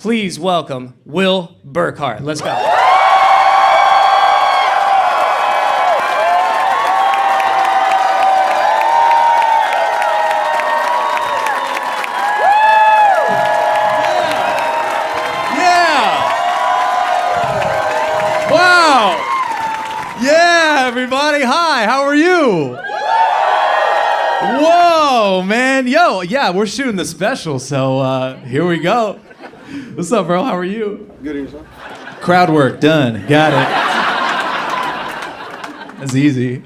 Please welcome Will Burkart. Let's go. Yeah, everybody. Hi, how are you? Whoa, man. Yo, yeah, we're shooting the special, so here we go. What's up, bro? How are you? Good, yourself? Crowd work, done. Got it. That's easy.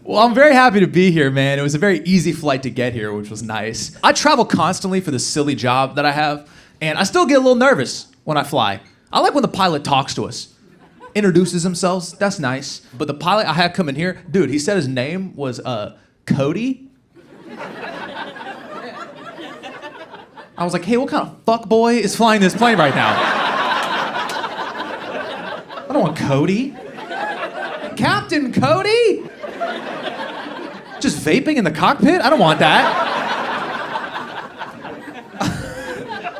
Well, I'm very happy to be here, man. It was a very easy flight to get here, which was nice. I travel constantly for this silly job that I have, and I still get a little nervous when I fly. I like when the pilot talks to us. Introduces themselves, that's nice. But the pilot I had come in here, dude, he said his name was Cody. I was like, hey, what kind of fuckboy is flying this plane right now? I don't want Cody. Captain Cody? Just vaping in the cockpit? I don't want that.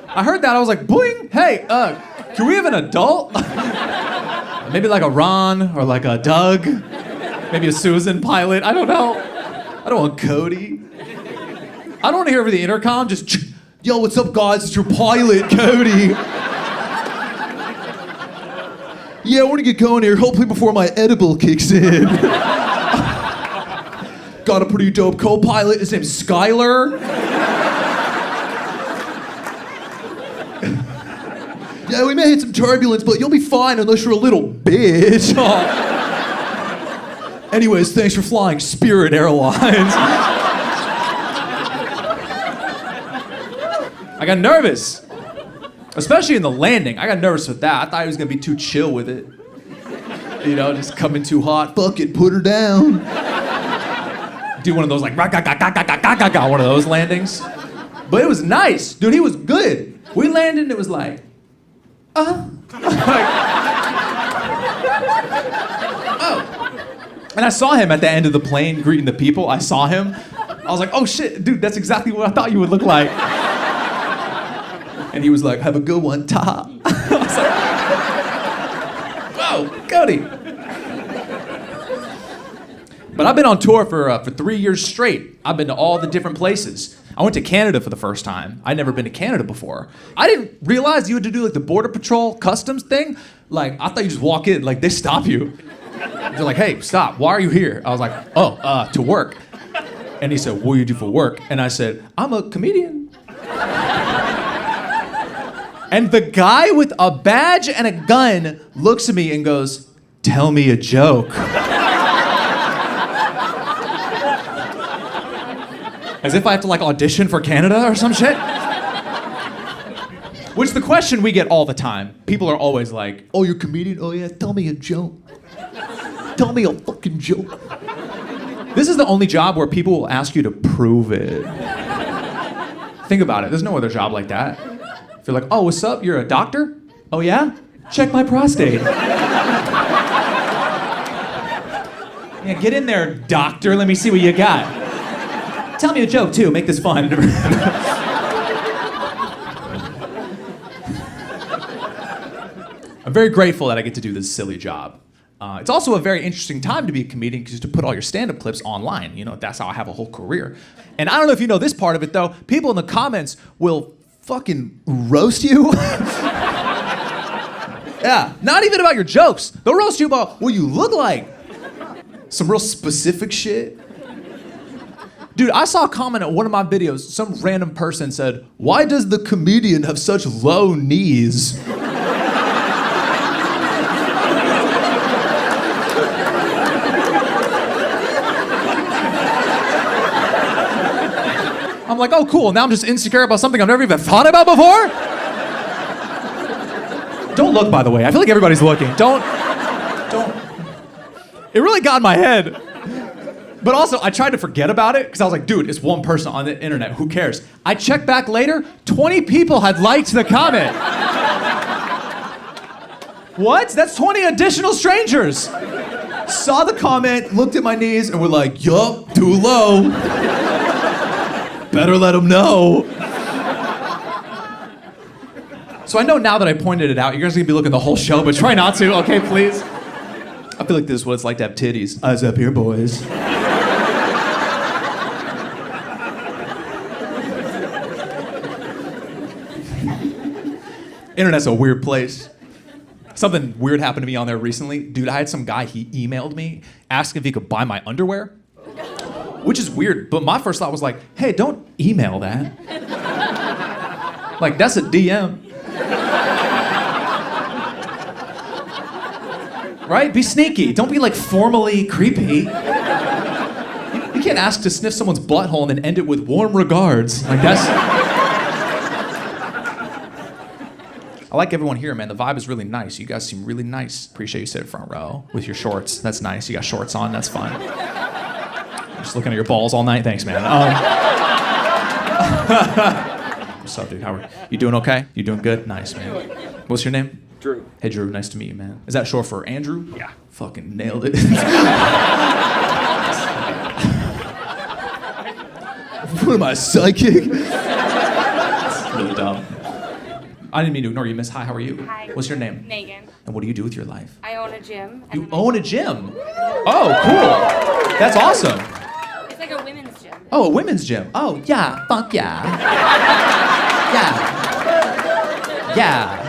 I heard that, I was like, boing, hey, can we have an adult? Maybe like a Ron or like a Doug, maybe a Susan pilot, I don't know. I don't want Cody. I don't want to hear over the intercom, just, yo, what's up guys, it's your pilot, Cody. Yeah, I want to get going here, hopefully before my edible kicks in. Got a pretty dope co-pilot, his name's Skylar. Yeah, we may hit some turbulence, but you'll be fine unless you're a little bitch. Anyways, thanks for flying Spirit Airlines. I got nervous, especially in the landing. I got nervous with that. I thought he was gonna be too chill with it. You know, just coming too hot. Fuck it, put her down. Do one of those like one of those landings. But it was nice, dude. He was good. We landed and it was like. Oh. And I saw him at the end of the plane greeting the people. I saw him. I was like, oh shit, dude, that's exactly what I thought you would look like. And he was like, have a good one, ta. I was like, whoa, Cody. But I've been on tour for 3 years straight. I've been to all the different places. I went to Canada for the first time. I'd never been to Canada before. I didn't realize you had to do like the Border Patrol customs thing. Like, I thought you just walk in, like they stop you. They're like, hey, stop, why are you here? I was like, oh, to work. And he said, what do you do for work? And I said, I'm a comedian. And the guy with a badge and a gun looks at me and goes, tell me a joke. As if I have to like audition for Canada or some shit. Which is the question we get all the time. People are always like, oh, you're a comedian? Oh yeah, tell me a joke. Tell me a fucking joke. This is the only job where people will ask you to prove it. Think about it, there's no other job like that. If you're like, oh, what's up, you're a doctor? Oh yeah? Check my prostate. Yeah, get in there, doctor, let me see what you got. Tell me a joke, too. Make this fun. I'm very grateful that I get to do this silly job. It's also a very interesting time to be a comedian because you have to put all your stand-up clips online. You know, that's how I have a whole career. And I don't know if you know this part of it, though. People in the comments will fucking roast you. Yeah, not even about your jokes. They'll roast you about what you look like. Some real specific shit. Dude, I saw a comment on one of my videos. Some random person said, why does the comedian have such low knees? I'm like, oh, cool. Now I'm just insecure about something I've never even thought about before? Don't look, by the way. I feel like everybody's looking. Don't. It really got in my head. But also, I tried to forget about it because I was like, dude, it's one person on the internet. Who cares? I checked back later. 20 people had liked the comment. What? That's 20 additional strangers. Saw the comment, looked at my knees, and were like, yup, too low. Better let them know. So I know now that I pointed it out, you guys are gonna be looking the whole show, but try not to, okay, please? I feel like this is what it's like to have titties. Eyes up here, boys. Internet's a weird place. Something weird happened to me on there recently. Dude, I had some guy, he emailed me, asking if he could buy my underwear. Which is weird, but my first thought was like, hey, don't email that. Like, that's a DM. Right? Be sneaky. Don't be like formally creepy. You can't ask to sniff someone's butthole and then end it with warm regards. Like, that's... I like everyone here, man. The vibe is really nice. You guys seem really nice. Appreciate you sitting front row with your shorts. That's nice. You got shorts on. That's fine. Just looking at your balls all night. Thanks, man. What's up, dude? How are you? You doing okay? You doing good? Nice, man. What's your name? Drew. Hey, Drew. Nice to meet you, man. Is that short for Andrew? Yeah. Fucking nailed it. What am I, psychic? It's really dumb. I didn't mean to ignore you, miss. Hi, how are you? Hi. What's your name? Megan. And what do you do with your life? I own a gym. You own a gym? Oh, cool. That's awesome. It's like a women's gym. Oh, a women's gym. Oh, yeah. Fuck yeah. Yeah. Yeah.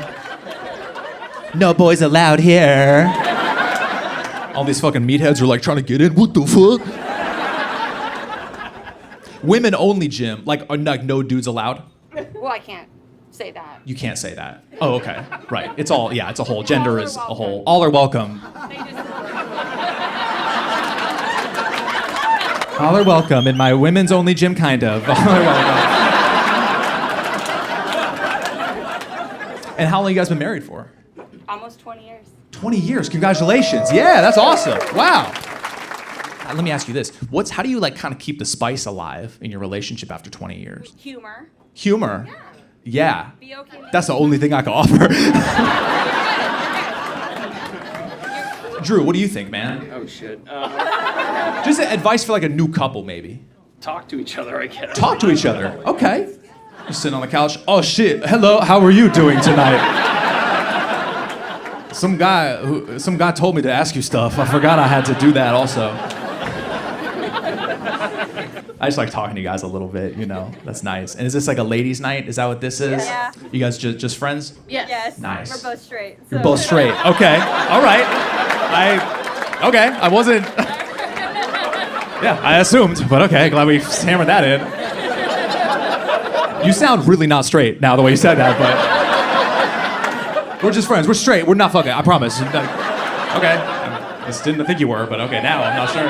No boys allowed here. All these fucking meatheads are like trying to get in. What the fuck? Women only gym. Like no dudes allowed? Well, I can't say that. You can't say that. Oh, okay. Right. It's all, yeah, it's a whole. Gender is a welcome. whole. All are welcome. They just... All are welcome in my women's only gym, kind of. All are welcome. And how long you guys been married for? Almost 20 years. 20 years. Congratulations. Yeah, that's awesome. Wow. Let me ask you this. How do you like kind of keep the spice alive in your relationship after 20 years? Humor. Humor. Yeah. Be okay with That's the only thing I can offer. Drew, what do you think, man? Oh shit. Just advice for like a new couple, maybe. Talk to each other, I guess. Talk to each other. Okay. You're sitting on the couch. Oh shit. Hello. How are you doing tonight? Some guy told me to ask you stuff. I forgot I had to do that also. I just like talking to you guys a little bit, you know. That's nice. And is this like a ladies' night? Is that what this is? Yeah. You guys just friends? Yes. Nice. We're both straight. You're both straight. Okay. All right. I wasn't. Yeah, I assumed, but okay. Glad we hammered that in. You sound really not straight now the way you said that, but we're just friends. We're straight. We're not fucking. I promise. Okay. I just didn't think you were, but okay. Now I'm not sure.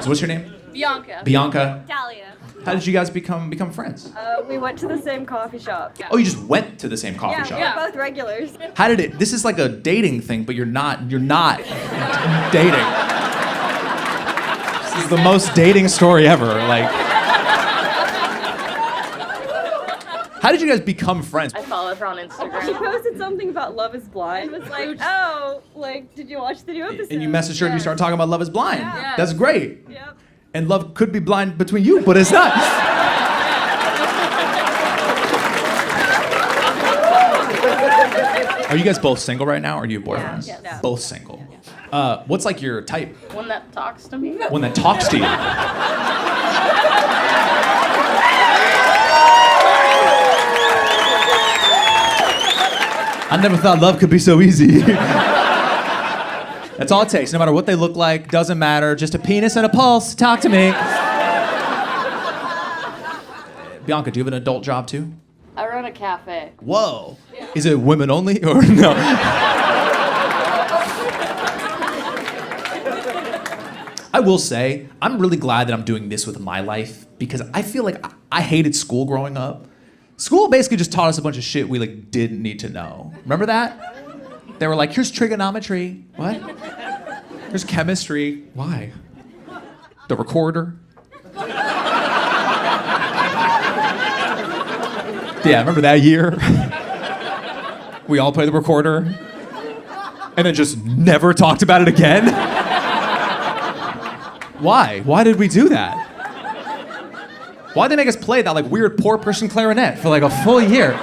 So what's your name? Bianca. Bianca. Talia. How did you guys become friends? We went to the same coffee shop. Oh, you just went to the same coffee shop. We're both regulars. How did it? This is like a dating thing, but you're not dating. This is the most dating story ever. Like, how did you guys become friends? I followed her on She Instagram. posted something about Love is Blind. It was like, oh, like, did you watch the new episode? And you messaged her and you started talking about Love is Blind. Yeah. That's great. Yep. And love could be blind between you, but it's not. Are you guys both single right now, or do you have boyfriends? Yes. No. Both single. What's like your type? One that talks to me. One that talks to you. I never thought love could be so easy. That's all it takes. No matter what they look like, doesn't matter. Just a penis and a pulse. Talk to me. Bianca, do you have an adult job too? I run a cafe. Whoa. Is it women only or no? I will say, I'm really glad that I'm doing this with my life because I feel like I hated school growing up. School basically just taught us a bunch of shit we like didn't need to know. Remember that? They were like, here's trigonometry. What? Here's chemistry. Why? The recorder. Yeah, remember that year? We all played the recorder and then just never talked about it again? Why? Why did we do that? Why'd they make us play that like weird poor person clarinet for like a full year?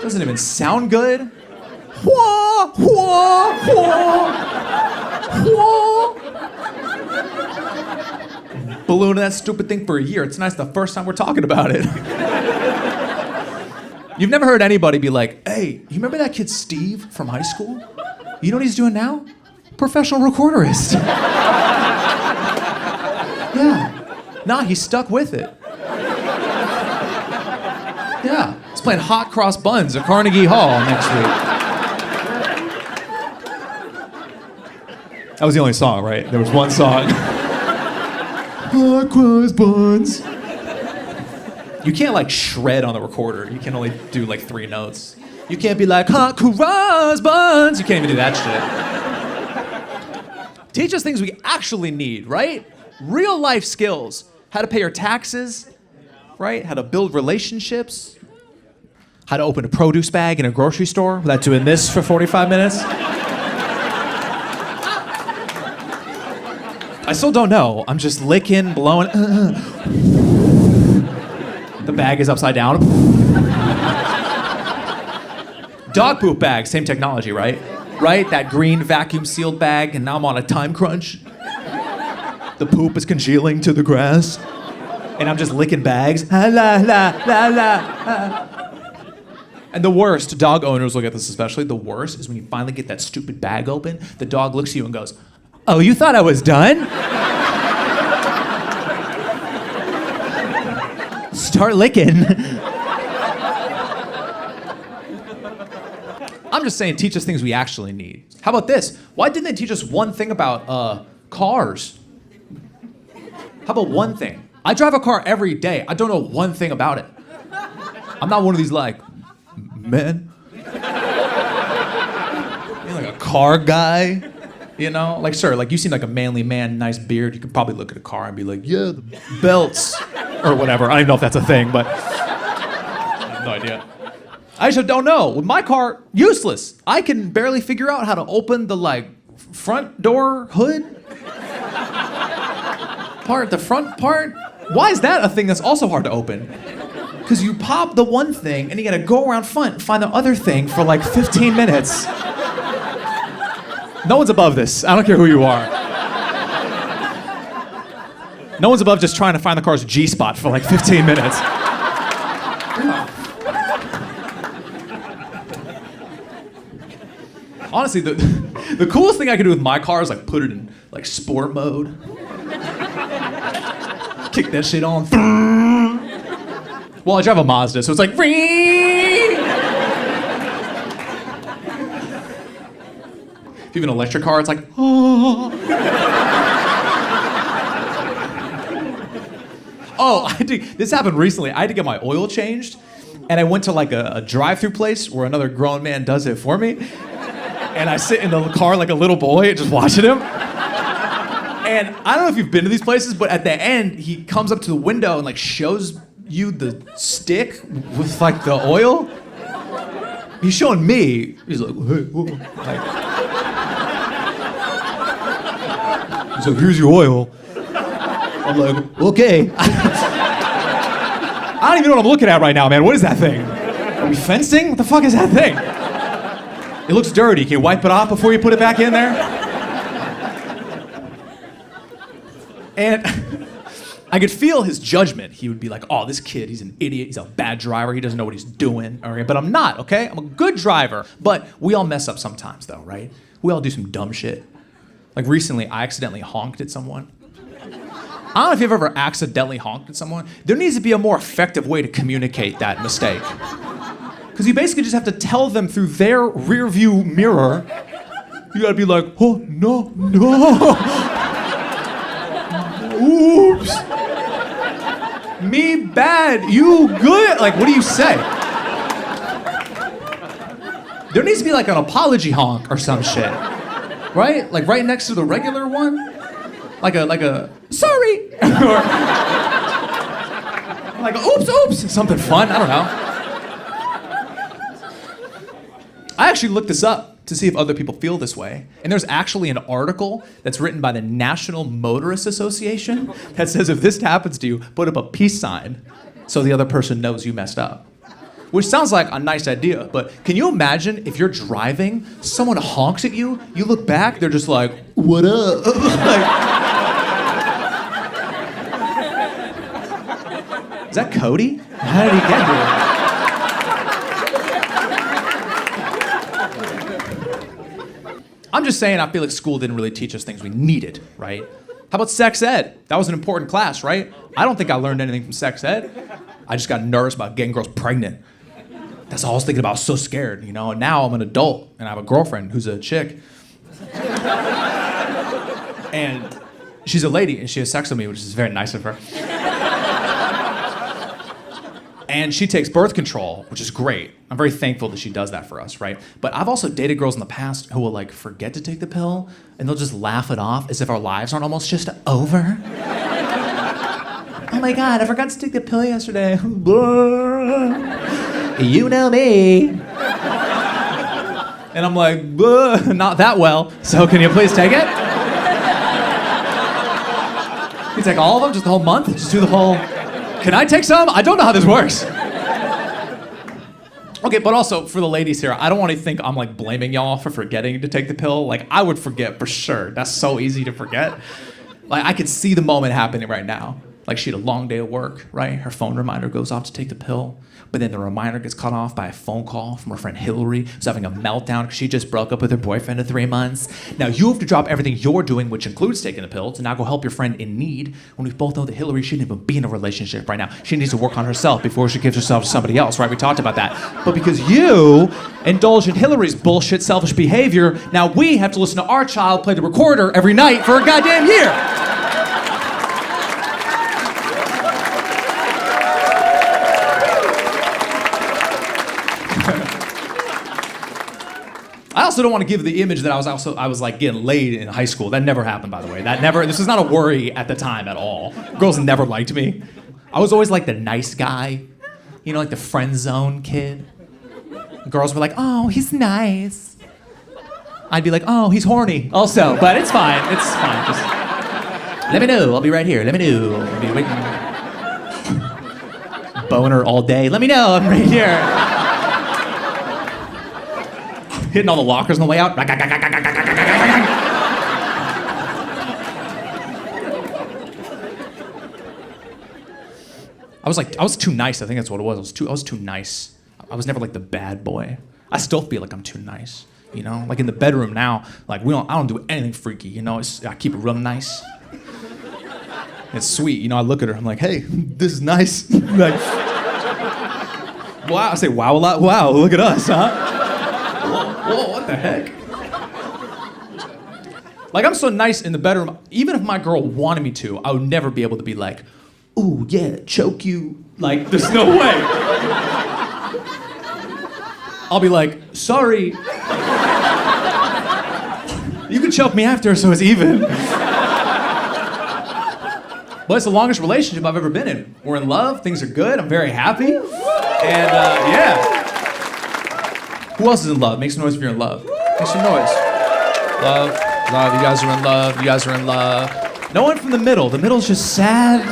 Doesn't even sound good. Wah, wah, wah, wah. Ballooning that stupid thing for a year. It's nice the first time we're talking about it. You've never heard anybody be like, hey, you remember that kid Steve from high school? You know what he's doing now? Professional recorderist. Yeah. Nah, he stuck with it. Yeah. He's playing hot cross buns at Carnegie Hall next week. That was the only song, right? There was one song. Hot cross buns. You can't like shred on the recorder. You can only do like 3 notes. You can't be like hot cross buns. You can't even do that shit. Teach us things we actually need, right? Real life skills. How to pay your taxes, right? How to build relationships. How to open a produce bag in a grocery store without doing this for 45 minutes. I still don't know. I'm just licking, blowing. The bag is upside down. Dog poop bag, same technology, right? Right? That green vacuum sealed bag, and now I'm on a time crunch. The poop is congealing to the grass, and I'm just licking bags. La, la, la, la, la. And the worst, dog owners will get this especially, the worst is when you finally get that stupid bag open, the dog looks at you and goes, oh, you thought I was done? Start licking. I'm just saying, teach us things we actually need. How about this? Why didn't they teach us one thing about cars? How about one thing? I drive a car every day. I don't know one thing about it. I'm not one of these like, men. You're like a car guy. You know, like, sir, like you seem like a manly man, nice beard. You could probably look at a car and be like, yeah, the belts, or whatever. I don't even know if that's a thing, but I have no idea. I just don't know. With my car, useless. I can barely figure out how to open the like front door hood part, the front part. Why is that a thing that's also hard to open? Because you pop the one thing and you gotta go around front and find the other thing for like 15 minutes. No one's above this. I don't care who you are. No one's above just trying to find the car's G-spot for like 15 minutes. Honestly, the coolest thing I could do with my car is like put it in like sport mode. Kick that shit on. Well, I drive a Mazda, so it's like if you have an electric car, it's like, oh. Oh, this happened recently. I had to get my oil changed, and I went to like a drive-through place where another grown man does it for me. And I sit in the car like a little boy, just watching him. And I don't know if you've been to these places, but at the end, he comes up to the window and like shows you the stick with like the oil. He's showing me. He's like, hey, whoa. He's like, here's your oil. I'm like, okay. I don't even know what I'm looking at right now, man. What is that thing? Are we fencing? What the fuck is that thing? It looks dirty. Can you wipe it off before you put it back in there? And I could feel his judgment. He would be like, oh, this kid, he's an idiot. He's a bad driver. He doesn't know what he's doing. All right, but I'm not, okay? I'm a good driver. But we all mess up sometimes, though, right? We all do some dumb shit. Like recently, I accidentally honked at someone. I don't know if you've ever accidentally honked at someone. There needs to be a more effective way to communicate that mistake. Because you basically just have to tell them through their rear view mirror. You gotta be like, oh, no, no. Oops. Me bad, you good. Like, what do you say? There needs to be like an apology honk or some shit. Right? Like right next to the regular one? Like a sorry. Or like a oops, something fun, I don't know. I actually looked this up to see if other people feel this way. And there's actually an article that's written by the National Motorist Association that says if this happens to you, put up a peace sign so the other person knows you messed up. Which sounds like a nice idea, but can you imagine if you're driving, someone honks at you, you look back, they're just like, what up? Is that Cody? How did he get here? I'm just saying, I feel like school didn't really teach us things we needed, right? How about sex ed? That was an important class, right? I don't think I learned anything from sex ed. I just got nervous about getting girls pregnant. That's all I was thinking about. I was so scared, you know? And now I'm an adult, and I have a girlfriend who's a chick. And she's a lady, and she has sex with me, which is very nice of her. And she takes birth control, which is great. I'm very thankful that she does that for us, right? But I've also dated girls in the past who will like forget to take the pill and they'll just laugh it off as if our lives aren't almost just over. Oh my God, I forgot to take the pill yesterday. You know me. And I'm like, not that well, so can you please take it? You take all of them, just the whole month? Just do the whole... Can I take some? I don't know how this works. Okay, but also for the ladies here, I don't want to think I'm like blaming y'all for forgetting to take the pill. Like I would forget for sure. That's so easy to forget. Like I could see the moment happening right now. Like she had a long day of work, right? Her phone reminder goes off to take the pill, but then the reminder gets cut off by a phone call from her friend Hillary, who's having a meltdown because she just broke up with her boyfriend of 3 months. Now you have to drop everything you're doing, which includes taking the pill, to now go help your friend in need, when we both know that Hillary shouldn't even be in a relationship right now. She needs to work on herself before she gives herself to somebody else, right? We talked about that. But because you indulge in Hillary's bullshit, selfish behavior, now we have to listen to our child play the recorder every night for a goddamn year. I also don't want to give the image that I was like getting laid in high school. That never happened, by the way. This was not a worry at the time at all. Girls never liked me. I was always like the nice guy, you know, like the friend zone kid. Girls were like, oh, he's nice. I'd be like, oh, he's horny also, but it's fine. It's fine. Just let me know. I'll be right here. Let me know. I'll be waiting. Boner all day. Let me know. I'm right here. Hitting all the lockers on the way out. I was too nice. I think that's what it was. I was too nice. I was never like the bad boy. I still feel like I'm too nice. You know, like in the bedroom now, like I don't do anything freaky. You know, I keep it real nice. It's sweet. You know, I look at her. I'm like, hey, this is nice. Like, wow. I say wow a lot. Wow, look at us, huh? Whoa, what the heck? Like, I'm so nice in the bedroom, even if my girl wanted me to, I would never be able to be like, ooh, yeah, choke you. Like, there's no way. I'll be like, sorry. You can choke me after, so it's even. But it's the longest relationship I've ever been in. We're in love, things are good, I'm very happy. And, yeah. Who else is in love? Make some noise if you're in love. Make some noise. Love, you guys are in love, you guys are in love. No one from the middle. The middle's just sad,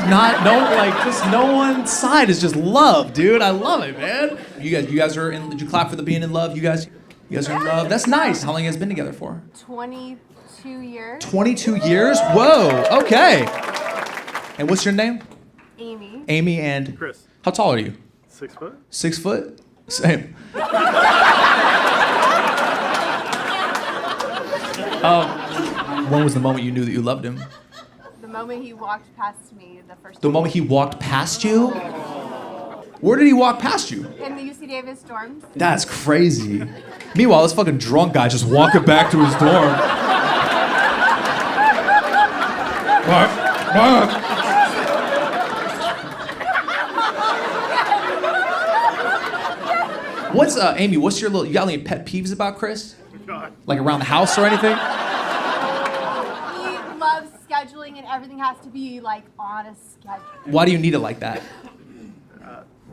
just no one's side is just love, dude. I love it, man. You guys are in, did you clap for the being in love? You guys are in love? That's nice. How long have you guys been together for? 22 years. 22 years? Whoa, okay. And what's your name? Amy. Amy and? Chris. How tall are you? 6 foot. 6 foot? Same. When was the moment you knew that you loved him? The moment he walked past me the first The time. moment he walked past you? Where did he walk past you? In the UC Davis dorms. That's crazy. Meanwhile, this fucking drunk guy just walking back to his dorm. Amy, you got any pet peeves about Chris? Like around the house or anything? He loves scheduling and everything has to be like on a schedule. Why do you need it like that?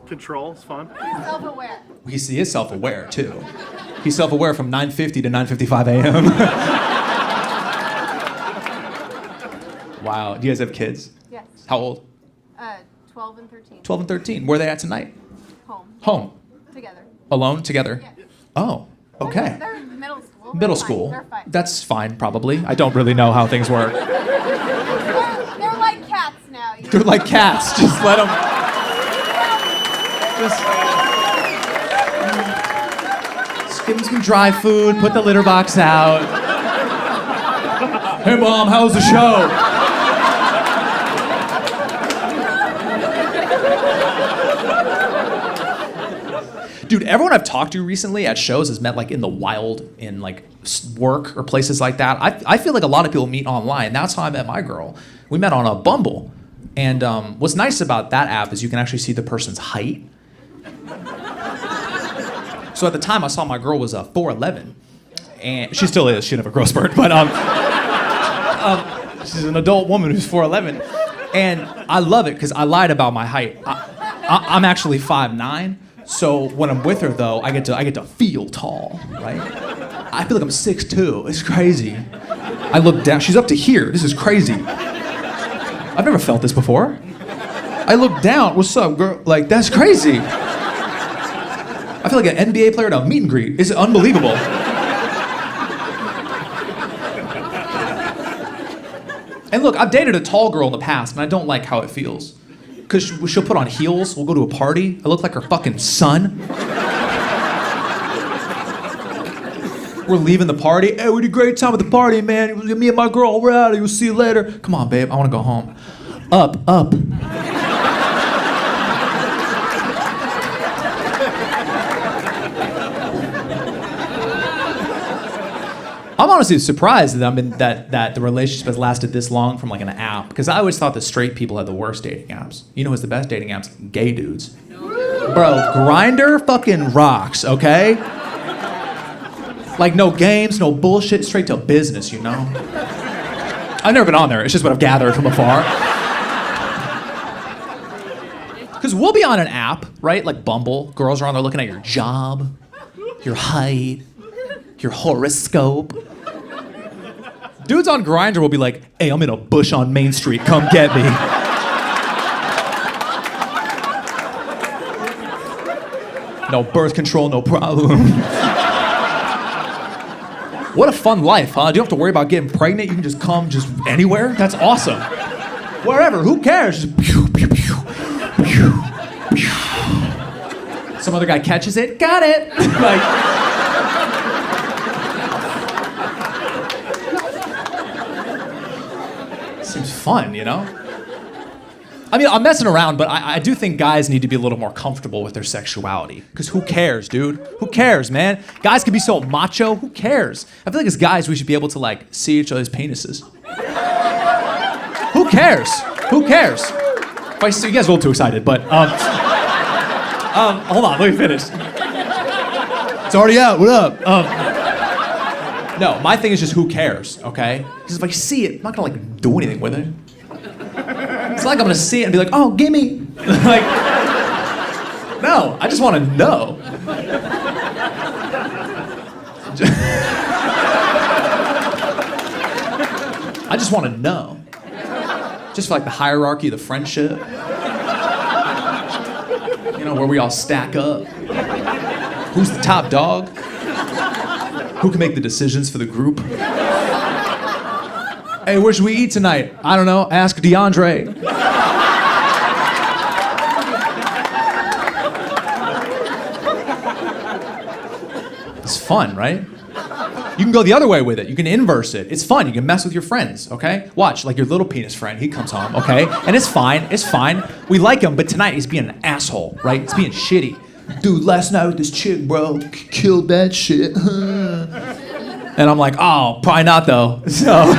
Control is fun. He's self-aware. He is self-aware too. He's self-aware from 9:50 to 9:55 a.m. Wow. Do you guys have kids? Yes. How old? 12 and 13. 12 and 13. Where are they at tonight? Home. Home. Together. Alone? Together? Yeah. Oh, okay. They're middle school. Middle They're fine. school. They're fine. That's fine, probably. I don't really know how things work. They're like cats now. You They're like cats. Just let them. Just give them some dry food. Put the litter box out. Hey, Mom, how's the show? Dude, everyone I've talked to recently at shows has met like in the wild, in like work or places like that. I feel like a lot of people meet online. That's how I met my girl. We met on a Bumble. And what's nice about that app is you can actually see the person's height. So at the time I saw my girl was 4'11", and she still is. She didn't have a growth spurt, but she's an adult woman who's 4'11", and I love it because I lied about my height. I'm actually 5'9". So when I'm with her, though, I get to feel tall, right? I feel like I'm 6'2". It's crazy. I look down. She's up to here. This is crazy. I've never felt this before. I look down. What's up, girl? Like, that's crazy. I feel like an NBA player at a meet and greet. It's unbelievable. And look, I've dated a tall girl in the past, and I don't like how it feels. Because she'll put on heels, we'll go to a party, I look like her fucking son. We're leaving the party, hey, we had a great time at the party, man. Me and my girl, we're out of here, we'll see you later. Come on, babe, I wanna go home. Up. I'm honestly surprised that the relationship has lasted this long from like an app, because I always thought that straight people had the worst dating apps. You know what's the best dating apps? Gay dudes. Bro, Grindr fucking rocks, okay? Like no games, no bullshit, straight to business, you know? I've never been on there, it's just what I've gathered from afar. Because we'll be on an app, right? Like Bumble, girls are on there looking at your job, your height, your horoscope. Dudes on Grindr will be like, hey, I'm in a bush on Main Street, come get me. No birth control, no problem. What a fun life, huh? Do you have to worry about getting pregnant? You can just come just anywhere? That's awesome. Wherever, who cares? Just pew, pew, pew, pew, pew. Some other guy catches it, got it. Like, seems fun, you know? I mean, I'm messing around, but I do think guys need to be a little more comfortable with their sexuality. Because who cares, dude? Who cares, man? Guys can be so macho, who cares? I feel like as guys, we should be able to, like, see each other's penises. Who cares? Who cares? You guys are a little too excited, but, hold on, let me finish. It's already out, what up? No, my thing is just who cares, okay? Because if I see it, I'm not gonna like do anything with it. It's like I'm gonna see it and be like, oh, gimme. Like, no, I just wanna know. I just wanna know. Just for like the hierarchy of the friendship. You know, where we all stack up. Who's the top dog? Who can make the decisions for the group? Hey, where should we eat tonight? I don't know. Ask DeAndre. It's fun, right? You can go the other way with it. You can inverse it. It's fun. You can mess with your friends, okay? Watch, like your little penis friend. He comes home, okay? And it's fine. It's fine. We like him, but tonight he's being an asshole, right? He's being shitty. Dude, last night with this chick, bro, killed that shit. And I'm like, oh, probably not though. So,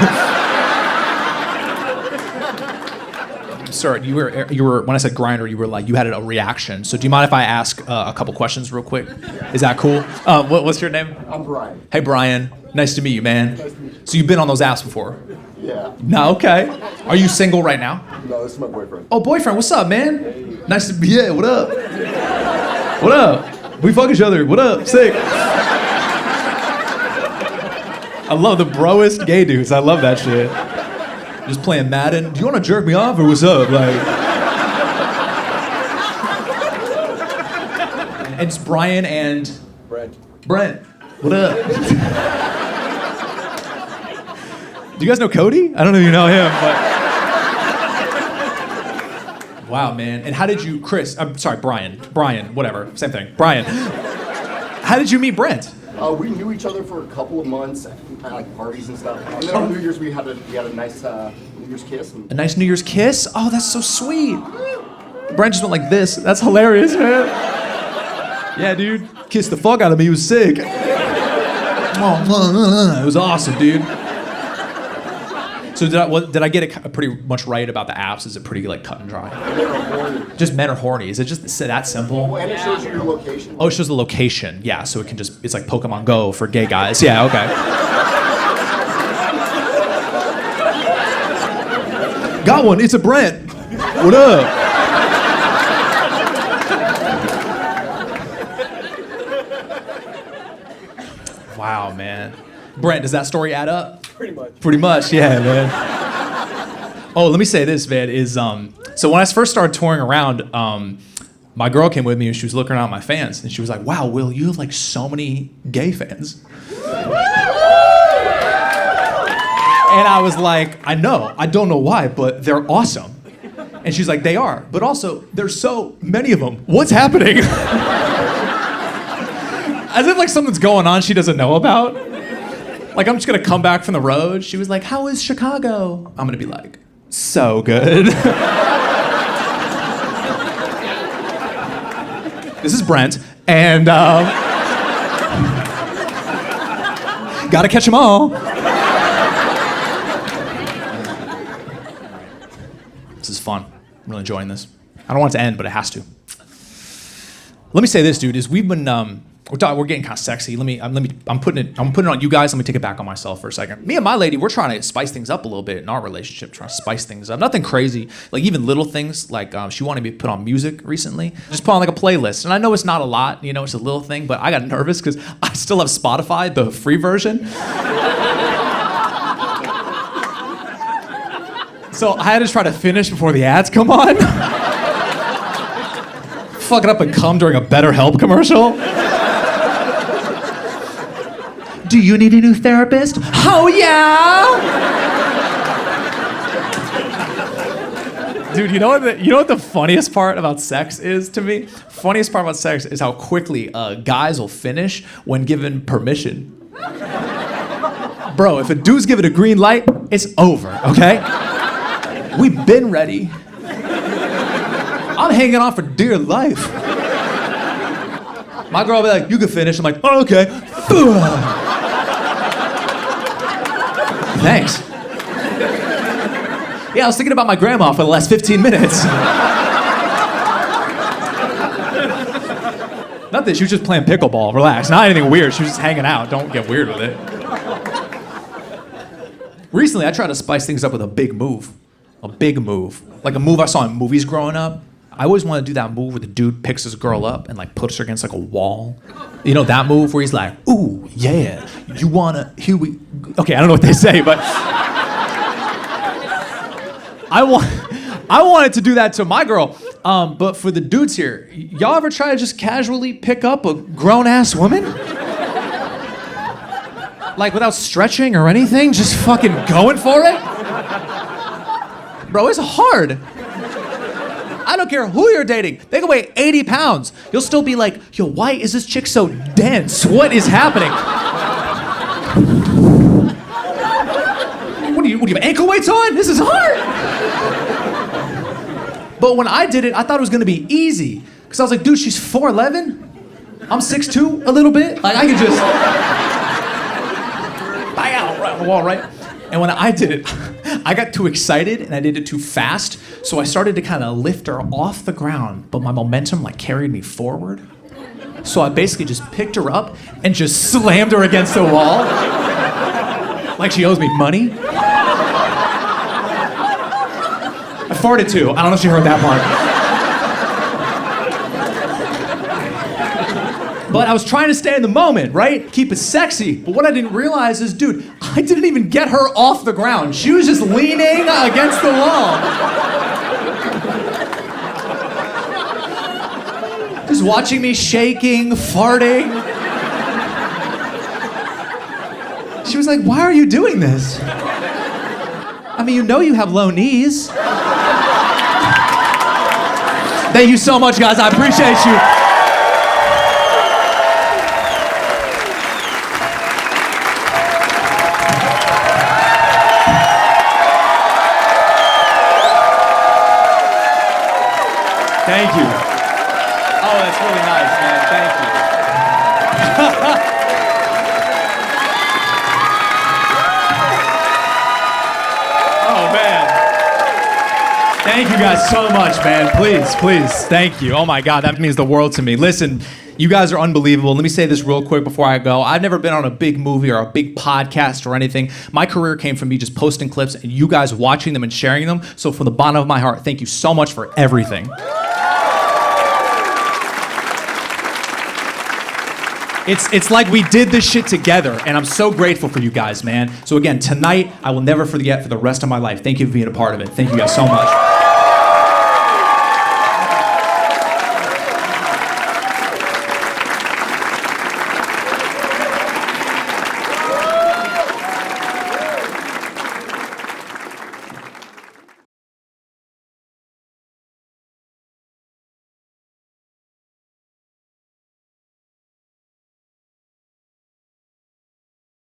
sir, you were when I said Grindr, you were like, you had a reaction. So do you mind if I ask a couple questions real quick? Is that cool? What's your name? I'm Brian. Hey, Brian. Nice to meet you, man. Nice to meet you. So you've been on those apps before? Yeah. No, okay. Are you single right now? No, this is my boyfriend. Oh, boyfriend, what's up, man? Nice to be. Yeah, what up? What up? We fuck each other. What up? Sick. I love the broest gay dudes. I love that shit. Just playing Madden. Do you want to jerk me off or what's up? Like. And it's Brian and Brent. Brent. What up? Do you guys know Cody? I don't know if you know him, but... Wow, man. And how did you, Brian, whatever, same thing. Brian. How did you meet Brent? We knew each other for a couple of months at like parties and stuff. And then on New Year's we had a nice New Year's kiss. A nice New Year's kiss? Oh, that's so sweet. Brent just went like this. That's hilarious, man. Yeah, dude. Kissed the fuck out of me. He was sick. It was awesome, dude. So did I get it pretty much right about the apps? Is it pretty like cut and dry? Men are horny. Just men are horny. Is it just that simple? Oh, and it shows you your location. Oh, it shows the location. Yeah, so it's like Pokemon Go for gay guys. Yeah, okay. Got one. It's a Brent. What up? Wow, man. Brent, does that story add up? Pretty much. Pretty much, yeah, man. Oh, let me say this, man, is so when I first started touring around, my girl came with me and she was looking around at my fans and she was like, wow, Will, you have like so many gay fans. And I was like, I know, I don't know why, but they're awesome. And she's like, they are, but also there's so many of them. What's happening? As if like something's going on she doesn't know about. Like, I'm just gonna come back from the road. She was like, how is Chicago? I'm gonna be like, so good. This is Brent, and gotta catch them all. This is fun. I'm really enjoying this. I don't want it to end, but it has to. Let me say this, dude, is we've been, we're getting kind of sexy. I'm putting it on you guys. Let me take it back on myself for a second. Me and my lady, we're trying to spice things up a little bit in our relationship, trying to spice things up. Nothing crazy, like even little things, like she wanted me to put on music recently. Just put on like a playlist. And I know it's not a lot, you know, it's a little thing, but I got nervous because I still have Spotify, the free version. So I had to try to finish before the ads come on. Fuck it up and come during a BetterHelp commercial. Do you need a new therapist? Oh yeah! Dude, you know what the funniest part about sex is to me? Funniest part about sex is how quickly guys will finish when given permission. Bro, if a dude's given a green light, it's over, okay? We've been ready. I'm hanging on for dear life. My girl will be like, you can finish. I'm like, oh, okay. Thanks. Yeah, I was thinking about my grandma for the last 15 minutes. Nothing, she was just playing pickleball. Relax, not anything weird. She was just hanging out. Don't get weird with it. Recently, I tried to spice things up with a big move. A big move. Like a move I saw in movies growing up. I always want to do that move where the dude picks his girl up and like puts her against like a wall. You know that move where he's like, ooh, yeah, you wanna, here we, okay, I don't know what they say, but I wanted to do that to my girl. But for the dudes here, y'all ever try to just casually pick up a grown-ass woman? Like without stretching or anything, just fucking going for it? Bro, it's hard. I don't care who you're dating. They can weigh 80 pounds. You'll still be like, yo, why is this chick so dense? What is happening? What do you have ankle weights on? This is hard. But when I did it, I thought it was gonna be easy. Cause I was like, dude, she's 4'11". I'm 6'2", a little bit. Like I could just bang out right on the wall, right? And when I did it, I got too excited and I did it too fast. So I started to kind of lift her off the ground, but my momentum like carried me forward. So I basically just picked her up and just slammed her against the wall. Like she owes me money. I farted too. I don't know if she heard that part. But I was trying to stay in the moment, right? Keep it sexy. But what I didn't realize is, dude, I didn't even get her off the ground. She was just leaning against the wall. This times watching me shaking, farting. She was like, why are you doing this? I mean, you know you have low knees. Thank you so much, guys. I appreciate you. Thank you. Oh, that's really nice, man. Thank you. Oh, man. Thank you guys so much, man. Please, please. Thank you. Oh, my God. That means the world to me. Listen, you guys are unbelievable. Let me say this real quick before I go. I've never been on a big movie or a big podcast or anything. My career came from me just posting clips and you guys watching them and sharing them. So from the bottom of my heart, thank you so much for everything. It's like we did this shit together, and I'm so grateful for you guys, man. So again, tonight, I will never forget for the rest of my life. Thank you for being a part of it. Thank you guys so much.